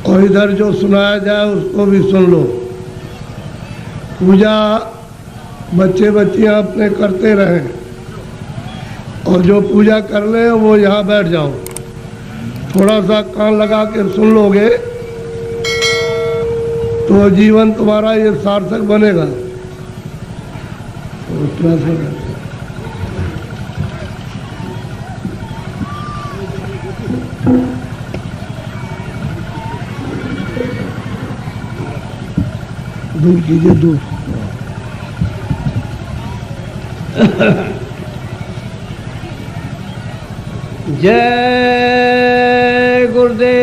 और इधर जो सुनाया जाए उसको भी सुन लो। पूजा बच्चे बच्चियां अपने करते रहें और जो पूजा कर ले वो यहाँ बैठ जाओ। थोड़ा सा कान लगा के सुन लोगे तो जीवन तुम्हारा ये सार्थक बनेगा। दूर कीजिए, दूर। जय गुरुदेव,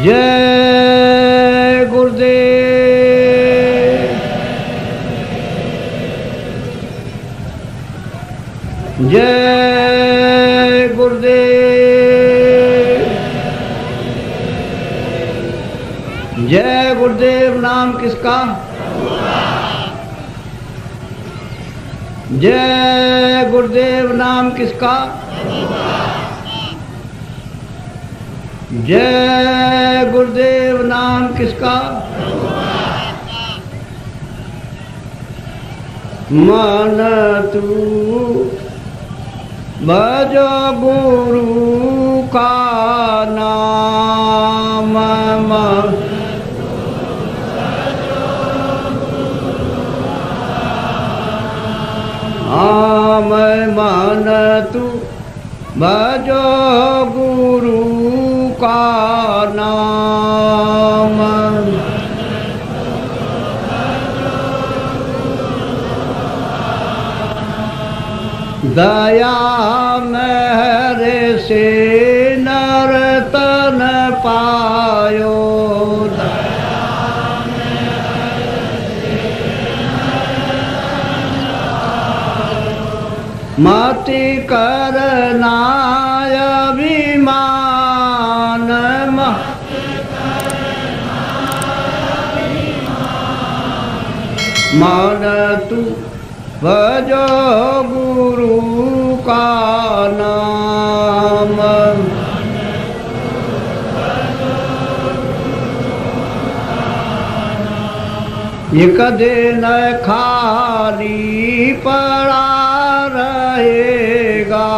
जय गुरुदेव, जय गुरुदेव, जय गुरुदेव। नाम किसका? जय गुरुदेव। नाम किसका? जय गुरुदेव। नाम किसका? मन तू भजो गुरु का नाम, मैं मन तू भजो गुरु का नाम, दया मेरे से नर्तन पायो, मति करना अभिमान, मन तू भजो गुरु का नाम, एक दिन खाली पड़ा रहेगा,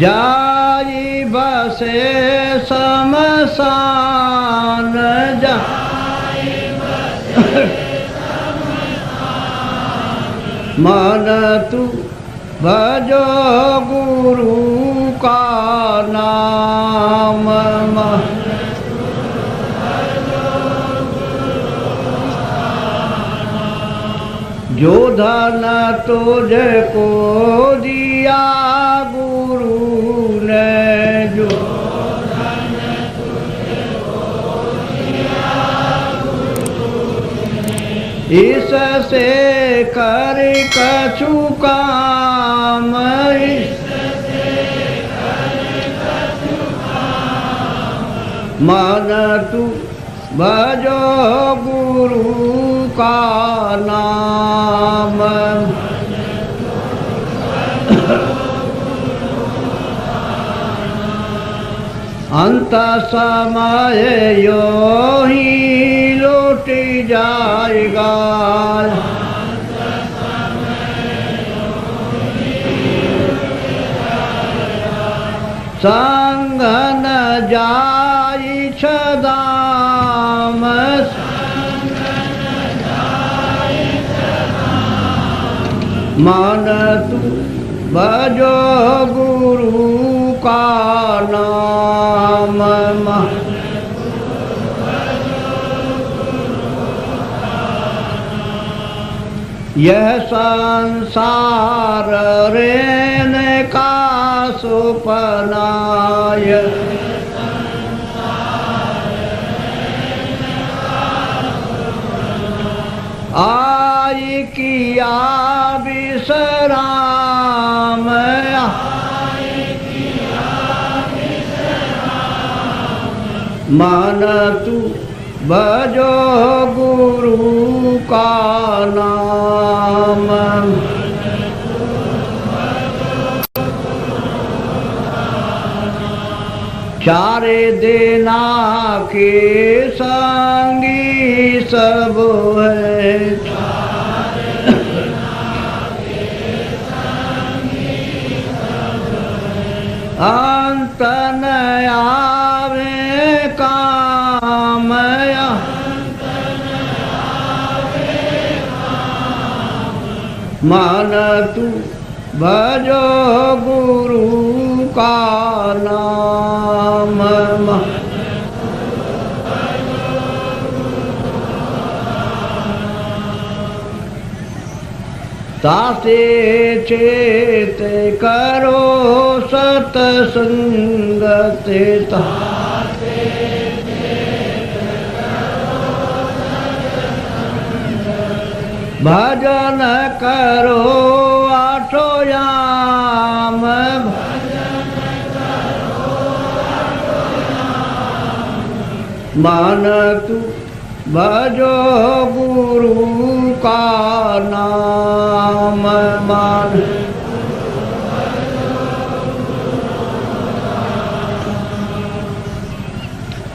जाई बसे शमशान, मन तू भजो गुरु का नाम, जो धन तुझको दिया गुरु ने, जो धन तुझको दिया गुरु ने, इससे कर कछु काम, इससे कर कछु काम, मन तू भजो गुरु का नाम, अंत समय यो ही लौट जाएगा, संग न जाई छदाम, मन तू भजो गुरु का नाम, यह संसार रहने का सुपनाय, आई किया विश्राम, मन तू भजो गुरु गुरु का नाम। चारे देना के संगी सब है, अंत न आवे काम, मन तू भजो गुरु का नाम। तासे चेत करो सतसंगत, भजन करो आठो याम, मन तू भजो गुरु का नाम। मान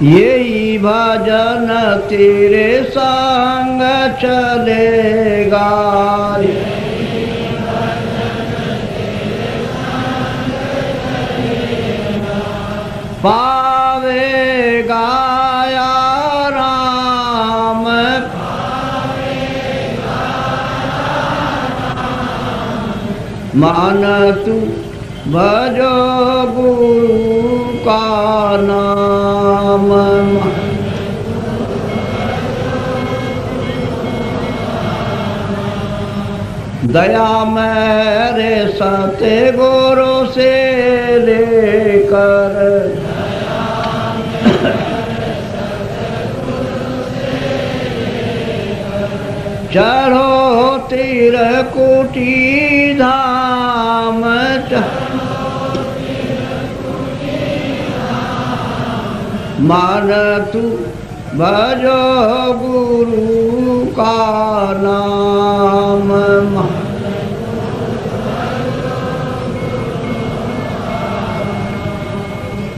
यही भजन तेरे संग चलेगा, पावेगा या राम, मान तू भजो गुरु का नाम। दया मेरे सत्य गुरु से लेकर, चढ़ो त्रिकुटी धाम, मान तू भजो गुरु का नाम।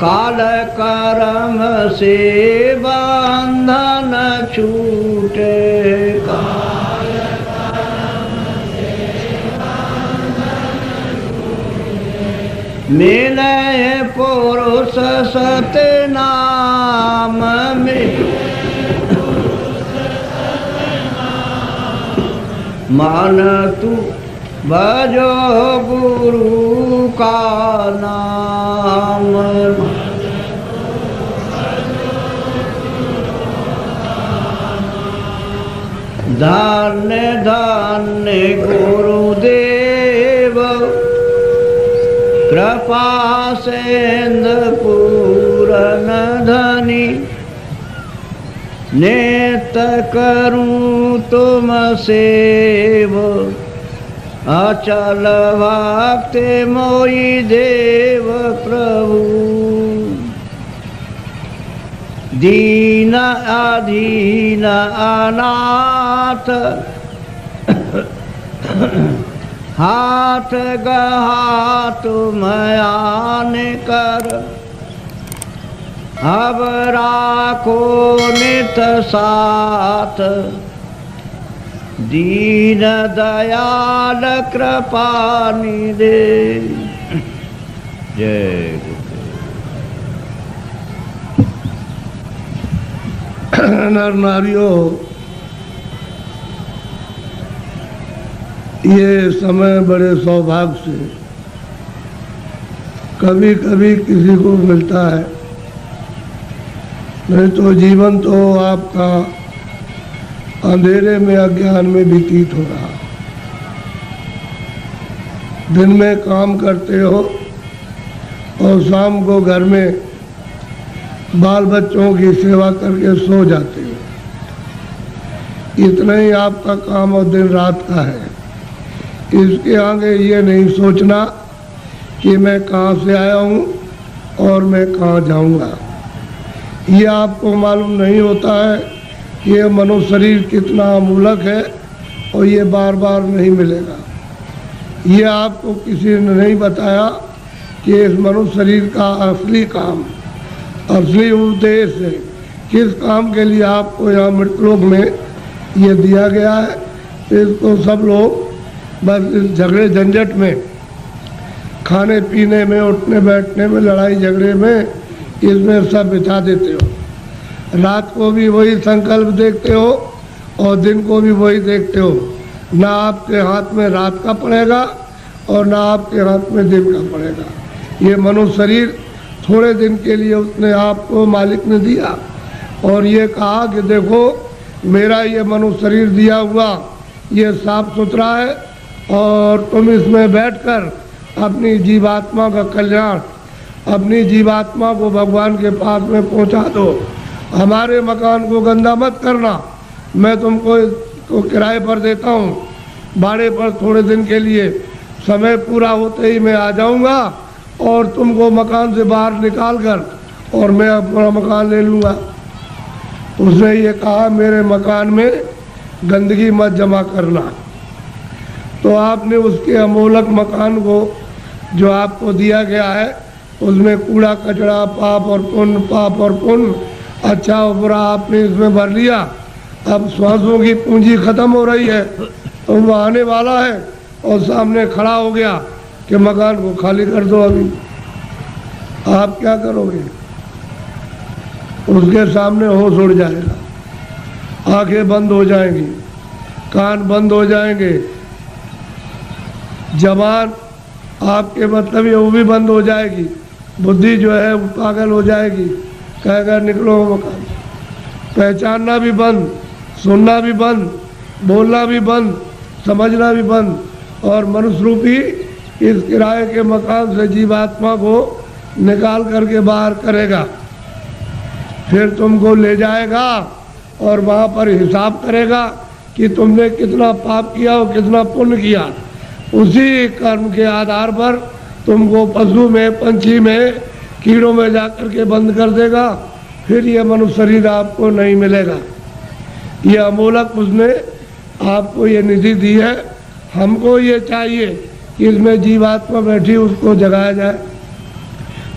काल कर्म से बंधन छूटेगा, मिले पुरुष सतनाम में, मान तू भजो गुरु का नाम। धन्य धन्य गुरुदेव, कृपा सेंध पूरन धनी, नेत करूं तुम सेव, अचल भक्ति मोई देव प्रभु। दीन अधीन अनाथ, हाथ गहा तुम आन कर, अब राखो नित साथ, दीन दयाल कृपा निधे। जय नर नारियों, ये समय बड़े सौभाग्य से कभी कभी किसी को मिलता है, नहीं तो जीवन तो आपका अंधेरे में अज्ञान में व्यतीत हो रहा। दिन में काम करते हो और शाम को घर में बाल बच्चों की सेवा करके सो जाते हो। इतना ही आपका काम और दिन रात का है। इसके आगे ये नहीं सोचना कि मैं कहाँ से आया हूँ और मैं कहाँ जाऊँगा। ये आपको मालूम नहीं होता है ये मनुष्य शरीर कितना अमूलक है और ये बार बार नहीं मिलेगा। ये आपको किसी ने नहीं बताया कि इस मनुष्य शरीर का असली काम, असली उद्देश्य, किस काम के लिए आपको यहाँ मृतलोक में ये दिया गया है। इसको सब लोग बस इस झगड़े झंझट में, खाने पीने में, उठने बैठने में, लड़ाई झगड़े में, इसमें सब बिता देते हो। रात को भी वही संकल्प देखते हो और दिन को भी वही देखते हो। ना आपके हाथ में रात का पड़ेगा और ना आपके हाथ में दिन का पड़ेगा। ये मनुष्य शरीर थोड़े दिन के लिए उसने आपको मालिक ने दिया और ये कहा कि देखो मेरा ये मनुष्य शरीर दिया हुआ ये साफ सुथरा है और तुम इसमें बैठकर अपनी जीवात्मा का कल्याण, अपनी जीवात्मा को भगवान के पास में पहुंचा दो। हमारे मकान को गंदा मत करना, मैं तुमको इसको किराए पर देता हूँ, भाड़े पर थोड़े दिन के लिए, समय पूरा होते ही मैं आ जाऊँगा और तुमको मकान से बाहर निकाल कर और मैं अपना मकान ले लूँगा। उसने ये कहा मेरे मकान में गंदगी मत जमा करना। तो आपने उसके अमोलक मकान को जो आपको दिया गया है उसमें कूड़ा कचरा, पाप और पुण्य, पाप और पुण्य, अच्छा और बुरा आपने इसमें भर लिया। अब श्वासों की पूंजी खत्म हो रही है तो वो आने वाला है और सामने खड़ा हो गया कि मकान को खाली कर दो। अभी आप क्या करोगे? उसके सामने होश उड़ जाएगा, आंखें बंद हो जाएंगी, कान बंद हो जाएंगे, जबान आपके मतलब ये वो भी बंद हो जाएगी, बुद्धि जो है वो पागल हो जाएगी, कहेगा निकलो मकान। पहचानना भी बंद, सुनना भी बंद, बोलना भी बंद, समझना भी बंद और मनुष्य रूपी इस किराए के मकान से जीवात्मा को निकाल करके बाहर करेगा। फिर तुमको ले जाएगा और वहाँ पर हिसाब करेगा कि तुमने कितना पाप किया और कितना पुण्य किया। उसी कर्म के आधार पर तुमको पशु में, पंछी में, कीड़ों में जाकर के बंद कर देगा। फिर ये मनुष्य शरीर आपको नहीं मिलेगा। ये अमोलक उसने आपको ये निधि दी है। हमको ये चाहिए कि इसमें जीवात्मा बैठी उसको जगाया जाए।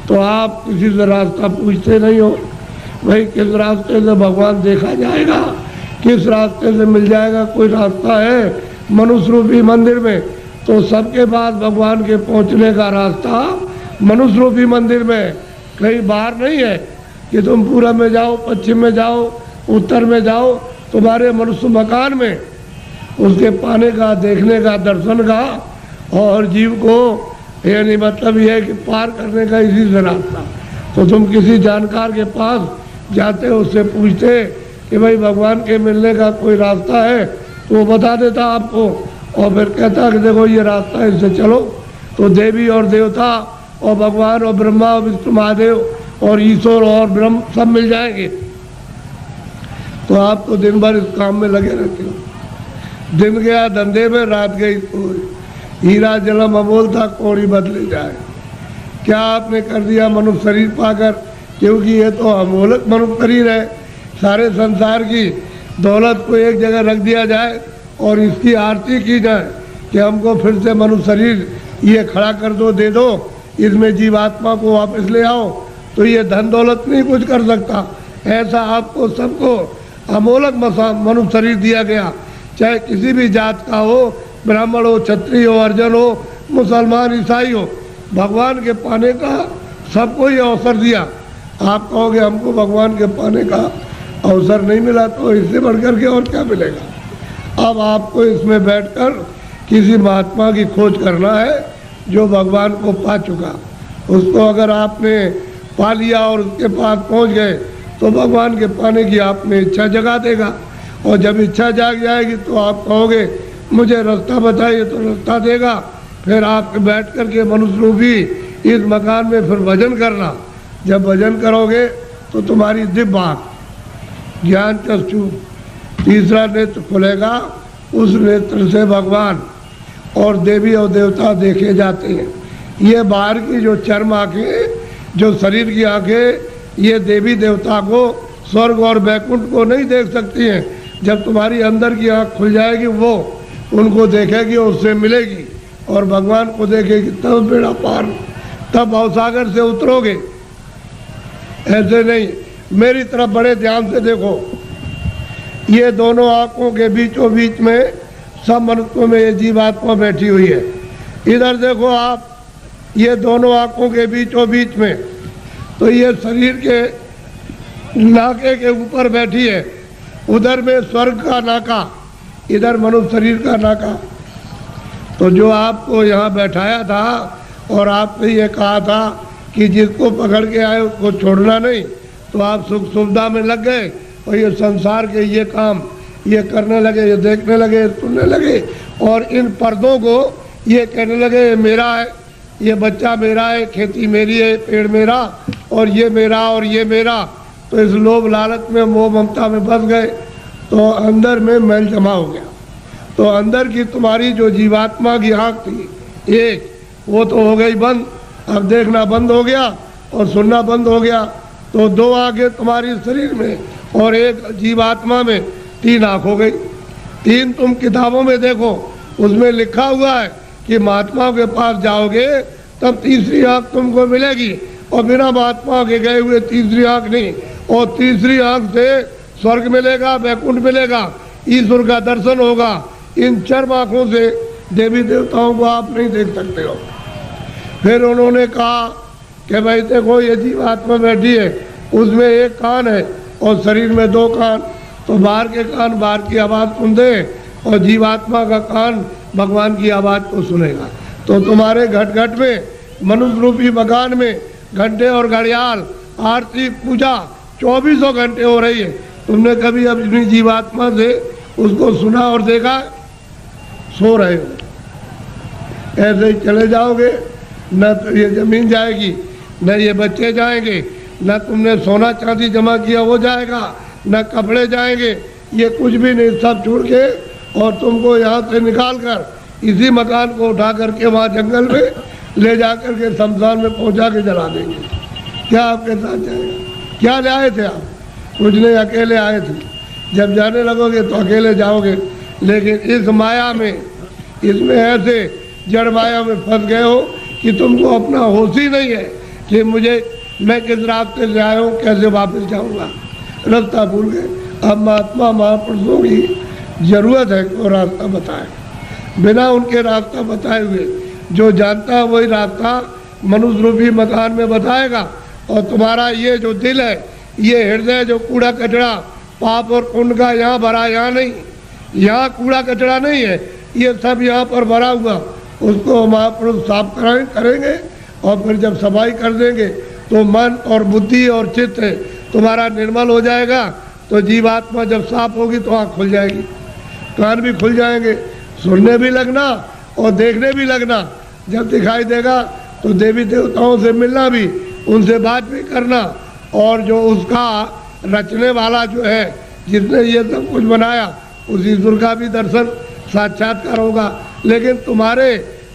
तो आप किसी से रास्ता पूछते नहीं हो, भाई किस रास्ते से भगवान देखा जाएगा, किस रास्ते से मिल जाएगा। कोई रास्ता है मनुष्य रूपी मंदिर में? तो सबके पास भगवान के पहुंचने का रास्ता मनुष्य रूपी मंदिर में, कहीं बाहर नहीं है कि तुम पूरब में जाओ, पश्चिम में जाओ, उत्तर में जाओ। तुम्हारे मनुष्य मकान में उसके पाने का, देखने का, दर्शन का और जीव को यानी मतलब यह है कि पार करने का इसी से रास्ता। तो तुम किसी जानकार के पास जाते, उससे पूछते कि भाई भगवान के मिलने का कोई रास्ता है, तो वो बता देता आपको और फिर कहता कि देखो ये रास्ता है, इससे चलो। तो देवी और देवता और भगवान और ब्रह्मा और विष्णु महादेव और ईश्वर और ब्रह्म सब मिल जाएंगे। तो आप तो दिन भर इस काम में लगे रहते हो। दिन गया धंधे में, रात गई कोई। हीरा जलम अमोल था, कौड़ी बदले जाए। क्या आपने कर दिया मनुष्य शरीर पाकर? क्योंकि ये तो अमोलक मनुष्य शरीर है। सारे संसार की दौलत को एक जगह रख दिया जाए और इसकी आरती की जाए कि हमको फिर से मनुष्य शरीर ये खड़ा कर दो, दे दो, इसमें जीवात्मा को वापस ले आओ, तो ये धन दौलत नहीं कुछ कर सकता। ऐसा आपको सबको अमोलक मनुष्य शरीर दिया गया, चाहे किसी भी जात का हो, ब्राह्मण हो, क्षत्रिय हो, अर्जन हो, मुसलमान, ईसाई हो। भगवान के पाने का सबको ये अवसर दिया। आप कहोगे हमको भगवान के पाने का अवसर नहीं मिला, तो इससे बढ़कर के और क्या मिलेगा। अब आपको इसमें बैठकर किसी महात्मा की खोज करना है जो भगवान को पा चुका। उसको अगर आपने पा लिया और उसके पास पहुंच गए तो भगवान के पाने की आप में इच्छा जगा देगा। और जब इच्छा जाग जाएगी तो आप कहोगे मुझे रास्ता बताइए, तो रास्ता देगा। फिर आप बैठ कर के मनुष्य रूपी इस मकान में फिर भजन करना। जब भजन करोगे तो तुम्हारी दिव्य आँख, ज्ञान चक्षु, तीसरा नेत्र खुलेगा। उस नेत्र से भगवान और देवी और देवता देखे जाते हैं। ये बाहर की जो चर्म आँखें, जो शरीर की आँखें, ये देवी देवता को स्वर्ग और वैकुंठ को नहीं देख सकती हैं। जब तुम्हारी अंदर की आँख खुल जाएगी वो उनको देखेगी और उससे मिलेगी और भगवान को देखेगी, तब बेड़ा पार, तब भवसागर से उतरोगे। ऐसे नहीं, मेरी तरफ बड़े ध्यान से देखो। ये दोनों आँखों के बीचों बीच में सब मनुष्यों में ये जीवात्मा बैठी हुई है। इधर देखो आप, ये दोनों आँखों के बीचों बीच में, तो ये शरीर के नाके के ऊपर बैठी है। उधर में स्वर्ग का नाका, इधर मनुष्य शरीर का नाका। तो जो आपको यहाँ बैठाया था और आपने ये कहा था कि जिसको पकड़ के आए उसको छोड़ना नहीं, तो आप सुख सुविधा में लग गए और ये संसार के ये काम ये करने लगे, ये देखने लगे, सुनने लगे और इन पर्दों को ये कहने लगे ये मेरा है, ये बच्चा मेरा है, खेती मेरी है, पेड़ मेरा और ये मेरा और ये मेरा। तो इस लोभ लालच में मोह ममता में फंस गए तो अंदर में मैल जमा हो गया। तो अंदर की तुम्हारी जो जीवात्मा की आँख थी एक, वो तो हो गई बंद, अब देखना बंद हो गया और सुनना बंद हो गया। तो दो आँखें तुम्हारी शरीर में और एक जीवात्मा में, तीन आँख हो गई। तीन तुम किताबों में देखो, उसमें लिखा हुआ है कि महात्माओं के पास जाओगे तब तीसरी आँख तुमको मिलेगी और बिना महात्मा के गए हुए तीसरी आँख नहीं। और तीसरी आँख से स्वर्ग मिलेगा, वैकुंठ मिलेगा, ईश्वर का दर्शन होगा। इन चर्म आँखों से देवी देवताओं को आप नहीं देख सकते हो। फिर उन्होंने कहा कि भाई देखो ये जीवात्मा बैठी है, उसमें एक कान है और शरीर में दो कान, तो बाहर के कान बाहर की आवाज़ सुनते और जीवात्मा का कान भगवान की आवाज़ को सुनेगा। तो तुम्हारे घट घट में मनुष्य रूपी मकान में घंटे और घड़ियाल आरती पूजा 24 घंटे हो रही है। तुमने कभी अपनी जीवात्मा से उसको सुना और देखा? सो रहे हो, ऐसे ही चले जाओगे, न तो ये जमीन जाएगी, न ये बच्चे जाएंगे, न तुमने सोना चांदी जमा किया वो जाएगा, न कपड़े जाएंगे, ये कुछ भी नहीं, सब छोड़ के और तुमको यहाँ से निकाल कर इसी मकान को उठा करके वहाँ जंगल में ले जा कर के शमशान में पहुँचा के जला देंगे। क्या आपके साथ जाएगा? क्या ले आए थे आप? कुछ नहीं, अकेले आए थे। जब जाने लगोगे तो अकेले जाओगे। लेकिन इस माया में, इसमें ऐसे जड़ माया में फंस गए हो कि तुमको अपना होश ही नहीं है कि मैं किस रास्ते से आया हूँ, कैसे वापस जाऊँगा, रास्ता भूल गए। अब महात्मा महापुरुषों की जरूरत है कि वो रास्ता बताए। बिना उनके रास्ता बताए हुए जो जानता है वही रास्ता मनुष्य रूपी मकान में बताएगा। और तुम्हारा ये जो दिल है, ये हृदय जो कूड़ा कचरा पाप और पुण्य का यहाँ भरा, यहाँ नहीं, यहाँ कूड़ा कचरा नहीं है, ये सब यहाँ पर भरा हुआ, उसको महापुरुष साफ करेंगे और फिर जब सफाई कर देंगे तो मन और बुद्धि और चित्त तुम्हारा निर्मल हो जाएगा। तो जीवात्मा जब साफ होगी तो आँख खुल जाएगी, कान भी खुल जाएंगे, सुनने भी लगना और देखने भी लगना। जब दिखाई देगा तो देवी देवताओं से मिलना भी, उनसे बात भी करना, और जो उसका रचने वाला जो है, जिसने ये सब कुछ बनाया, उस ईश्वर का भी दर्शन साक्षात्कार होगा। लेकिन तुम्हारे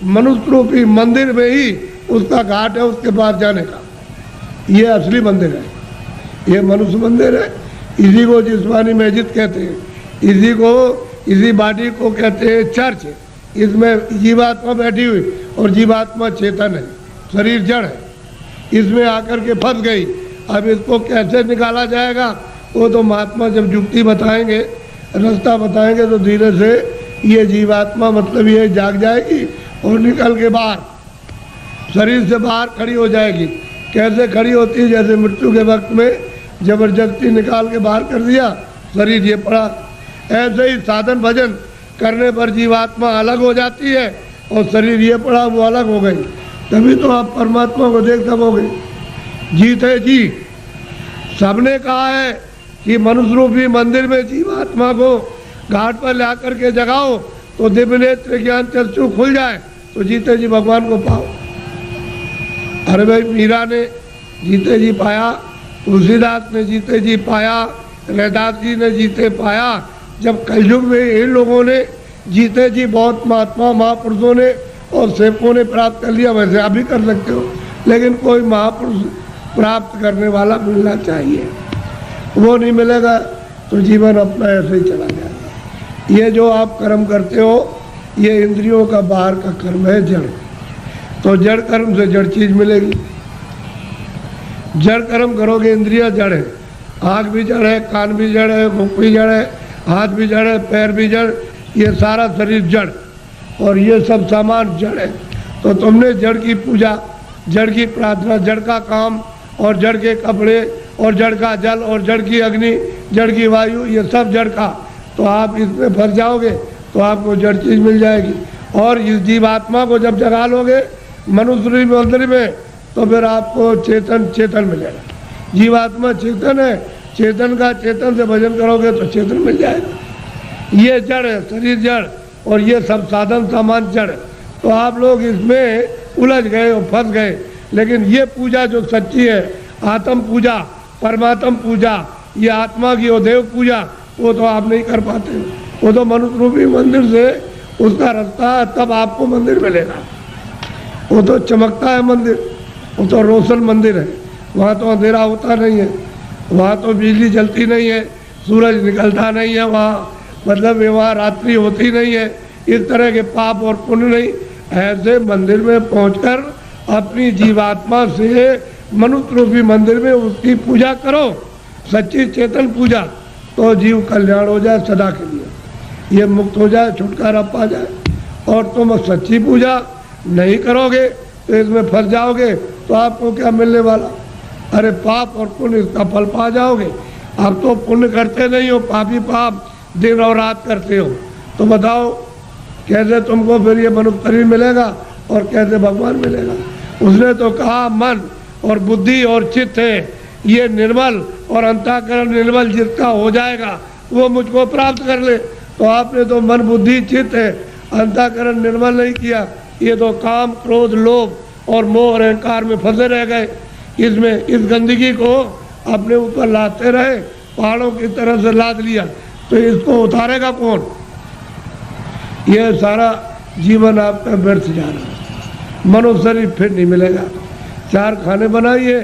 मनुष्य रूपी मंदिर में ही उसका घाट है, उसके पास जाने का। ये असली मंदिर है, ये मनुष्य मंदिर है। इसी को जिस्मानी मस्जिद कहते हैं, इसी बाटी को कहते हैं चर्च। इसमें जीवात्मा बैठी हुई और जीवात्मा चेतन है, शरीर जड़ है, इसमें आकर के फंस गई। अब इसको कैसे निकाला जाएगा वो तो महात्मा जब युक्ति बताएंगे, रास्ता बताएंगे, तो धीरे से ये जीवात्मा मतलब ये जाग जाएगी और निकल के बाहर शरीर से बाहर खड़ी हो जाएगी। कैसे खड़ी होती है? जैसे मृत्यु के वक्त में जबरदस्ती निकाल के बाहर कर दिया, शरीर ये पड़ा। ऐसे ही साधन भजन करने पर जीवात्मा अलग हो जाती है और शरीर ये पड़ा वो अलग हो गई। तभी तो आप परमात्मा को देख सकोगे। जीत है जी, सबने कहा है कि मनुष्य रूपी मंदिर में जीवात्मा को घाट पर ला करके जगाओ तो दिव्य नेत्र ज्ञान चक्षु खुल जाए, तो जीते जी भगवान को पाओ। अरे भाई, मीरा ने जीते जी पाया, तुलसीदास ने जीते जी पाया, रैदास जी ने जीते पाया। जब कलयुग में इन लोगों ने जीते जी बहुत महात्मा महापुरुषों ने और सेवकों ने प्राप्त कर लिया, वैसे आप भी कर सकते हो। लेकिन कोई महापुरुष प्राप्त करने वाला मिलना चाहिए। वो नहीं मिलेगा तो जीवन अपना ऐसे ही चला जाएगा। ये जो आप कर्म करते हो ये इंद्रियों का बाहर का कर्म है, जड़। तो जड़ कर्म से जड़ चीज मिलेगी। जड़ कर्म करोगे, इंद्रिया जड़ है, आँख भी जड़ है, कान भी जड़ है, मुख भी जड़ है, हाथ भी जड़ है, पैर भी जड़, ये सारा शरीर जड़ और ये सब सामान जड़ है। तो तुमने जड़ की पूजा, जड़ की प्रार्थना, जड़ का काम और जड़ के कपड़े और जड़ का जल और जड़ की अग्नि, जड़ की वायु, ये सब जड़ का, तो आप इसमें फंस जाओगे तो आपको जड़ चीज मिल जाएगी। और इस जीवात्मा को जब जगा लोगे मनुष्य मंदिर में तो फिर आपको चेतन मिलेगा। जीवात्मा चेतन है, चेतन का चेतन से भजन करोगे तो चेतन मिल जाएगा। ये जड़ है, शरीर जड़ और ये सब साधन सामान जड़। तो आप लोग इसमें उलझ गए और फंस गए। लेकिन ये पूजा जो सच्ची है, आत्म पूजा, परमात्म पूजा, ये आत्मा की और देव पूजा, वो तो आप नहीं कर पाते। वो तो मनुष्य रूपी मंदिर से उसका रास्ता, तब आपको मंदिर मिलेगा। वो तो चमकता है मंदिर, वो तो रोशन मंदिर है। वहाँ तो अंधेरा होता नहीं है, वहाँ तो बिजली जलती नहीं है, सूरज निकलता नहीं है वहाँ, मतलब वहाँ रात्रि होती नहीं है, इस तरह के पाप और पुण्य नहीं। ऐसे मंदिर में पहुंचकर अपनी जीवात्मा से मनुष्य रूपी मंदिर में उसकी पूजा करो, सच्ची चेतन पूजा, तो जीव कल्याण हो जाए सदा के लिए, ये मुक्त हो जाए, छुटकारा पा जाए। और तुम सच्ची पूजा नहीं करोगे तो इसमें फंस जाओगे तो आपको क्या मिलने वाला? अरे पाप और पुण्य इसका फल पा जाओगे। आप तो पुण्य करते नहीं हो, पापी पाप दिन और रात करते हो, तो बताओ कैसे तुमको फिर ये मनुष्य शरीर मिलेगा और कैसे भगवान मिलेगा? उसने तो कहा मन और बुद्धि और चित्त है ये निर्मल और अंतःकरण निर्मल जिसका हो जाएगा वो मुझको प्राप्त कर ले। तो आपने तो मन बुद्धि चित्त है, अंतःकरण निर्मल नहीं किया। ये तो काम क्रोध लोभ और मोह और अहंकार में फंसे रह गए। इसमें इस गंदगी को अपने ऊपर लाते रहे, पहाड़ों की तरह से लाद लिया, तो इसको उतारेगा कौन? ये सारा जीवन आपका व्यर्थ जा रहा है। मनुष्य शरीर फिर नहीं मिलेगा। चार खाने बनाइए,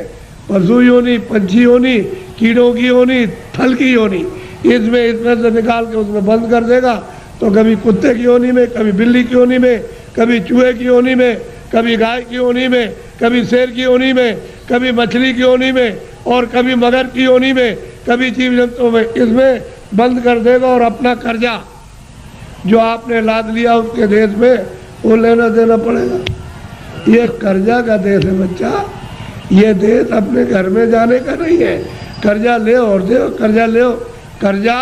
पशु योनि, पंछी योनि, कीड़ों की योनि, थल की योनि, इसमें से निकाल के उसमें बंद कर देगा। तो कभी कुत्ते की योनि में, कभी बिल्ली की योनि में, कभी चूहे की योनि में, कभी गाय की योनि में, कभी शेर की योनि में, कभी मछली की योनि में और कभी मगर की योनि में, कभी जीव जंतुओं में, इसमें बंद कर देगा। और अपना कर्जा जो आपने लाद लिया उसके देश में वो लेना देना पड़ेगा। ये कर्जा का देश है बच्चा, ये देश अपने घर में जाने का नहीं है। कर्जा ले और दे, कर्जा ले, कर्जा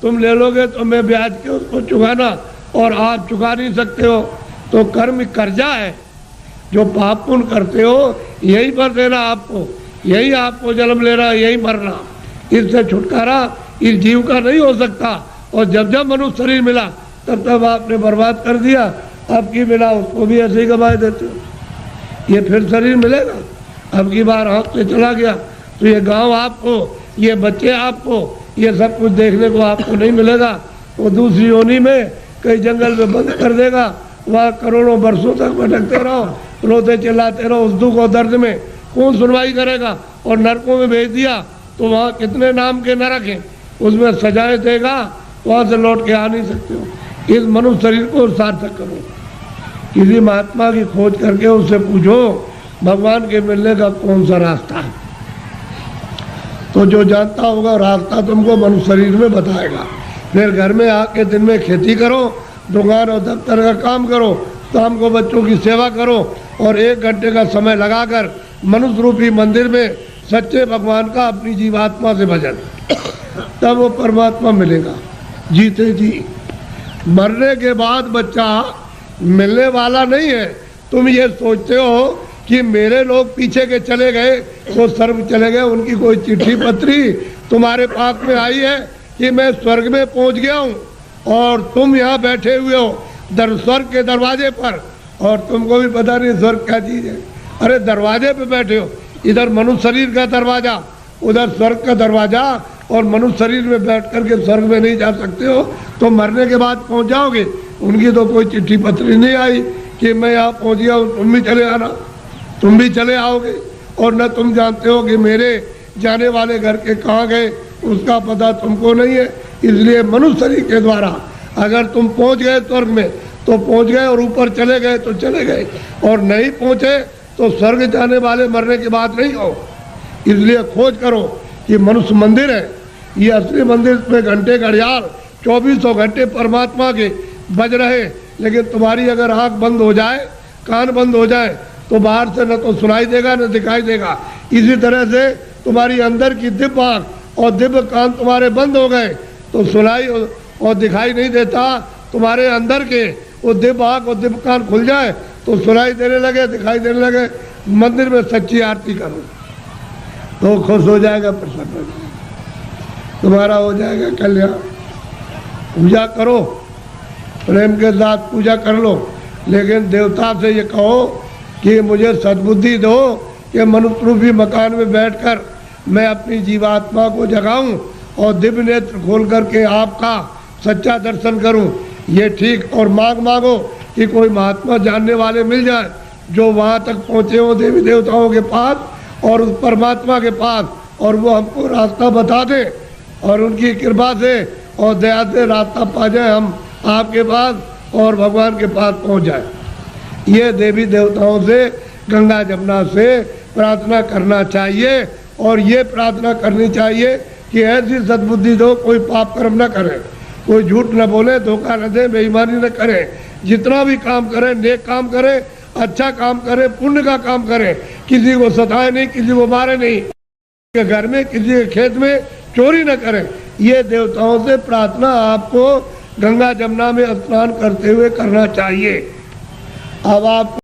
तुम ले लोगे तो मैं ब्याज के उसको चुकाना और आप चुका नहीं सकते हो। तो कर्म कर्जा है, जो पाप पुण्य करते हो यही पर देना आपको, यही आपको जन्म लेना, यही मरना। इससे छुटकारा इस जीव का नहीं हो सकता। और जब जब मनुष्य शरीर मिला तब तब आपने बर्बाद कर दिया, अब की बिना उसको भी ऐसे ही गंवा देते हो। ये फिर शरीर मिलेगा, अब की बार हाथ से चला गया तो ये गांव आपको, ये बच्चे आपको, ये सब कुछ देखने को आपको नहीं मिलेगा। वो दूसरी योनि में कई जंगल में बंद कर देगा, वहाँ करोड़ों वर्षों तक भटकते रहो, रोते चिल्लाते रहो उस दुख और दर्द में, कौन सुनवाई करेगा? और नरकों में भेज दिया तो वहाँ कितने नाम के नरक हैं, उसमें सजाएं देगा, वहाँ से लौट के आ नहीं सकते हो। इस मनुष्य शरीर को सार्थक करो, किसी महात्मा की खोज करके उससे पूछो भगवान के मिलने का कौन सा रास्ता है, तो जो जानता होगा रास्ता तुमको मनुष्य शरीर में बताएगा। फिर घर में आके दिन में खेती करो, दुकान और दफ्तर का काम करो, शाम को बच्चों की सेवा करो और 1 घंटे का समय लगाकर मनुष्य रूपी मंदिर में सच्चे भगवान का अपनी जीवात्मा से भजन, तब वो परमात्मा मिलेगा जीते जी। मरने के बाद बच्चा मिलने वाला नहीं है। तुम ये सोचते हो कि मेरे लोग पीछे के चले गए वो स्वर्ग चले गए, उनकी कोई चिट्ठी पत्री तुम्हारे पास में आई है कि मैं स्वर्ग में पहुंच गया हूँ और तुम यहाँ बैठे हुए हो स्वर्ग के दरवाजे पर, और तुमको भी पता नहीं स्वर्ग क्या चीज़ है। अरे दरवाजे पे बैठे हो, इधर मनुष्य शरीर का दरवाजा, उधर स्वर्ग का दरवाजा, और मनुष्य शरीर में बैठ करके स्वर्ग में नहीं जा सकते हो तो मरने के बाद पहुंच जाओगे। उनकी तो कोई चिट्ठी पत्री नहीं आई कि मैं यहाँ पहुंच गया हूँ, तुम भी चले आना, तुम भी चले आओगे। और न तुम जानते हो कि मेरे जाने वाले घर के कहाँ गए, उसका पता तुमको नहीं है। इसलिए मनुष्य शरीर के द्वारा अगर तुम पहुंच गए स्वर्ग में तो पहुंच गए, और ऊपर चले गए तो चले गए, और नहीं पहुंचे तो स्वर्ग जाने वाले मरने की बात नहीं हो। इसलिए खोज करो कि मनुष्य मंदिर है, ये असली मंदिर में घंटे घड़ियाल 2400 घंटे परमात्मा के बज रहे। लेकिन तुम्हारी अगर आँख बंद हो जाए, कान बंद हो जाए, तो बाहर से न तो सुनाई देगा न दिखाई देगा। इसी तरह से तुम्हारी अंदर की दिव्य आँख और दिव्य कान तुम्हारे बंद हो गए तो सुनाई और दिखाई नहीं देता। तुम्हारे अंदर के वो दिव्य आँख और दिव्य कान खुल जाए तो सुनाई देने लगे, दिखाई देने लगे। मंदिर में सच्ची आरती करो तो खुश हो जाएगा, प्रसन्न हो जाएगा, तुम्हारा हो जाएगा कल्याण। पूजा करो, प्रेम के साथ पूजा कर लो, लेकिन देवता से ये कहो कि मुझे सद्बुद्धि दो कि मनुष्य रूपी मकान में बैठकर मैं अपनी जीवात्मा को जगाऊं और दिव्य नेत्र खोल करके आपका सच्चा दर्शन करूं। ये ठीक। और मांगो कि कोई महात्मा जानने वाले मिल जाए जो वहाँ तक पहुँचे हो देवी देवताओं के पास और उस परमात्मा के पास, और वो हमको रास्ता बता दे और उनकी कृपा से और दया से रास्ता पा जाए, हम आपके पास और भगवान के पास पहुँच जाए। ये देवी देवताओं से, गंगा जमुना से प्रार्थना करना चाहिए। और ये प्रार्थना करनी चाहिए कि ऐसी सद्बुद्धि दो, कोई पाप कर्म न करे, कोई झूठ न बोले, धोखा न दे, बेईमानी न करे। जितना भी काम करे, नेक काम करे, अच्छा काम करे, पुण्य का काम करे, किसी को सताए नहीं, किसी को मारे नहीं, के घर में किसी के खेत में चोरी न करे। ये देवताओं से प्रार्थना आपको गंगा जमुना में स्नान करते हुए करना चाहिए। अब आप